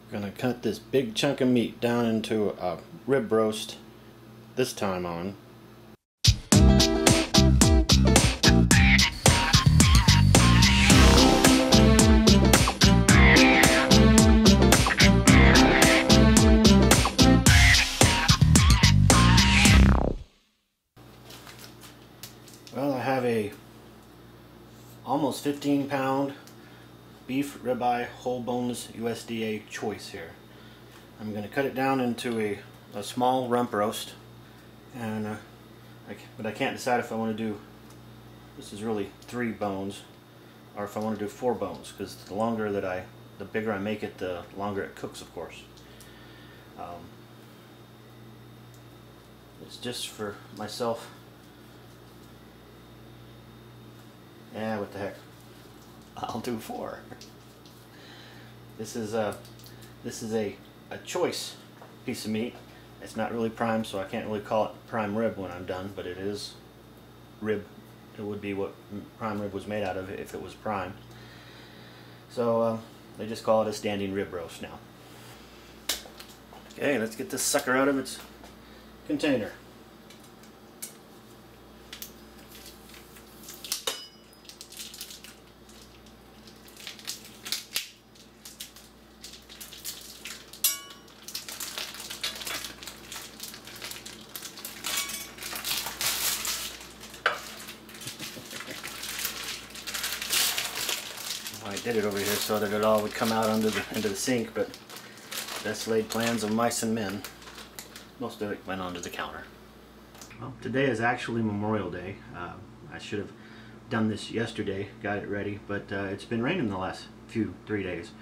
We're gonna cut this big chunk of meat down into a rib roast, this time on. Well, I have a almost 15-pound beef ribeye whole boneless USDA choice here. I'm going to cut it down into a small rump roast, and but I can't decide if I want to do, this is really 3 bones, or if I want to do 4 bones, because the bigger I make it, the longer it cooks, of course. It's just for myself. Yeah, what the heck. I'll do 4. This is a choice piece of meat. It's not really prime, so I can't really call it prime rib when I'm done, but it is rib. It would be what prime rib was made out of if it was prime. So they just call it a standing rib roast now. Okay, let's get this sucker out of its container. I did it over here so that it all would come out into the sink, but best laid plans of mice and men. Most of it went onto the counter. Well, today is actually Memorial Day. I should have done this yesterday, got it ready, but it's been raining the last 3 days.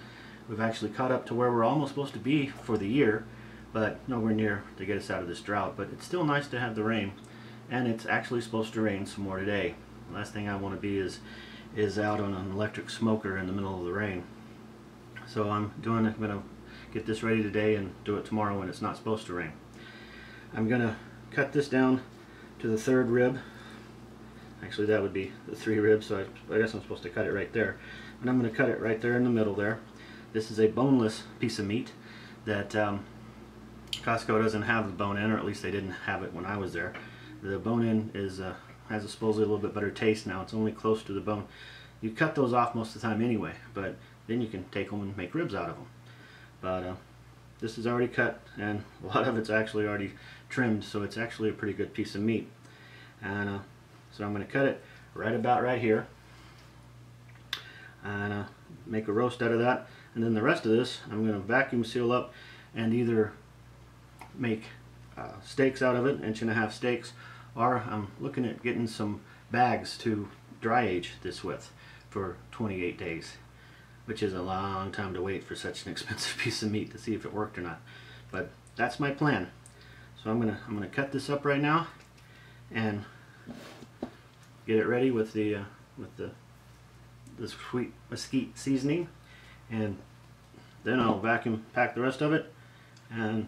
We've actually caught up to where we're almost supposed to be for the year, but nowhere near to get us out of this drought. But it's still nice to have the rain, and it's actually supposed to rain some more today. The last thing I want to be is out on an electric smoker in the middle of the rain. So I'm going to get this ready today and do it tomorrow when it's not supposed to rain. I'm going to cut this down to the 3rd rib. Actually, that would be the 3 ribs, so I guess I'm supposed to cut it right there. And I'm going to cut it right there in the middle there. This is a boneless piece of meat that Costco doesn't have the bone in, or at least they didn't have it when I was there. The bone in has supposedly a little bit better taste now. It's only close to the bone. You cut those off most of the time anyway, but then you can take them and make ribs out of them. But this is already cut, and a lot of it's actually already trimmed, so it's actually a pretty good piece of meat. And so I'm going to cut it right here, and make a roast out of that. And then the rest of this I'm going to vacuum seal up and either make steaks out of it, 1.5-inch steaks, or I'm looking at getting some bags to dry age this with for 28 days, which is a long time to wait for such an expensive piece of meat to see if it worked or not. But that's my plan. So I'm gonna cut this up right now and get it ready with the sweet mesquite seasoning, and then I'll vacuum pack the rest of it, and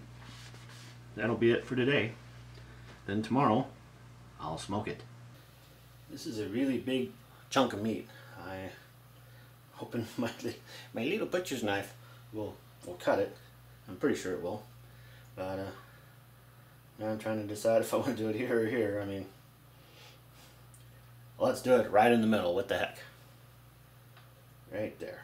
that'll be it for today. Then tomorrow I'll smoke it. This is a really big chunk of meat. I'm hoping my little butcher's knife will cut it. I'm pretty sure it will. But now I'm trying to decide if I want to do it here or here. I mean, let's do it right in the middle. What the heck? Right there.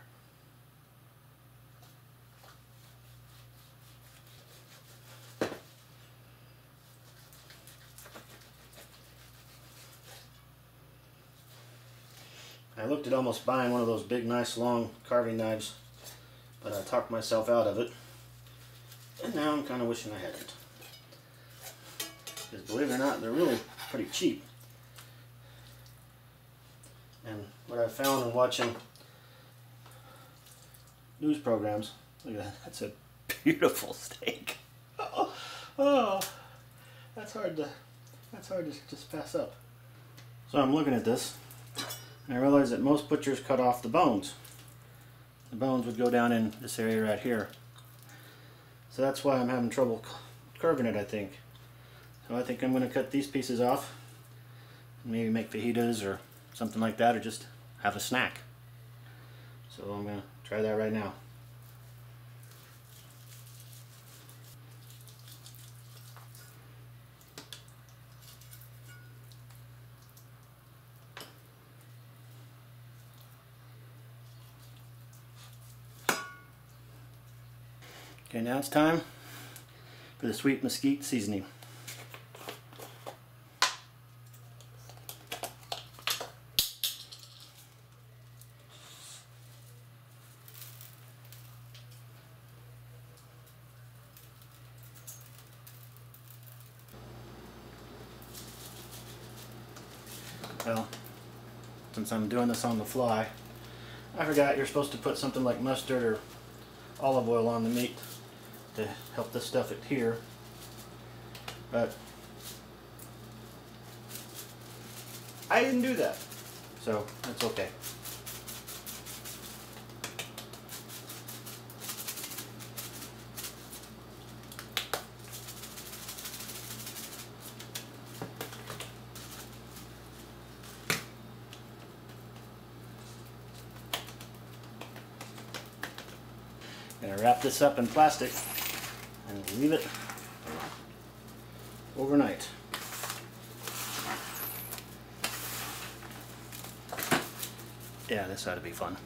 I looked at almost buying one of those big, nice, long carving knives, but I talked myself out of it, and now I'm kind of wishing I hadn't. Because believe it or not, they're really pretty cheap. And what I found in watching news programs, look at that, that's a beautiful steak. Oh, that's hard to just pass up. So I'm looking at this, and I realize that most butchers cut off the bones. The bones would go down in this area right here. So that's why I'm having trouble carving it, I think. So I think I'm going to cut these pieces off, maybe make fajitas or something like that, or just have a snack. So I'm going to try that right now. Okay, now it's time for the sweet mesquite seasoning. Well, since I'm doing this on the fly, I forgot you're supposed to put something like mustard or olive oil on the meat to help this stuff adhere, but I didn't do that, so that's okay. I'm going to wrap this up in plastic and leave it overnight. Yeah, this ought to be fun.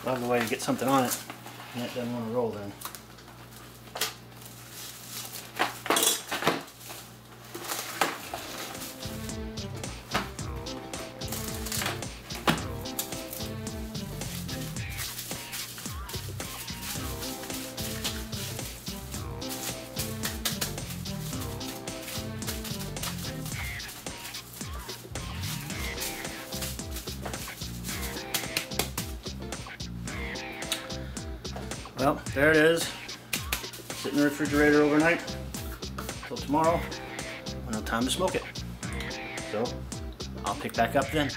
Lovely way to get something on it, and it doesn't want to roll then. Well, there it is. Sit in the refrigerator overnight until tomorrow when it's time to smoke it. So I'll pick back up then.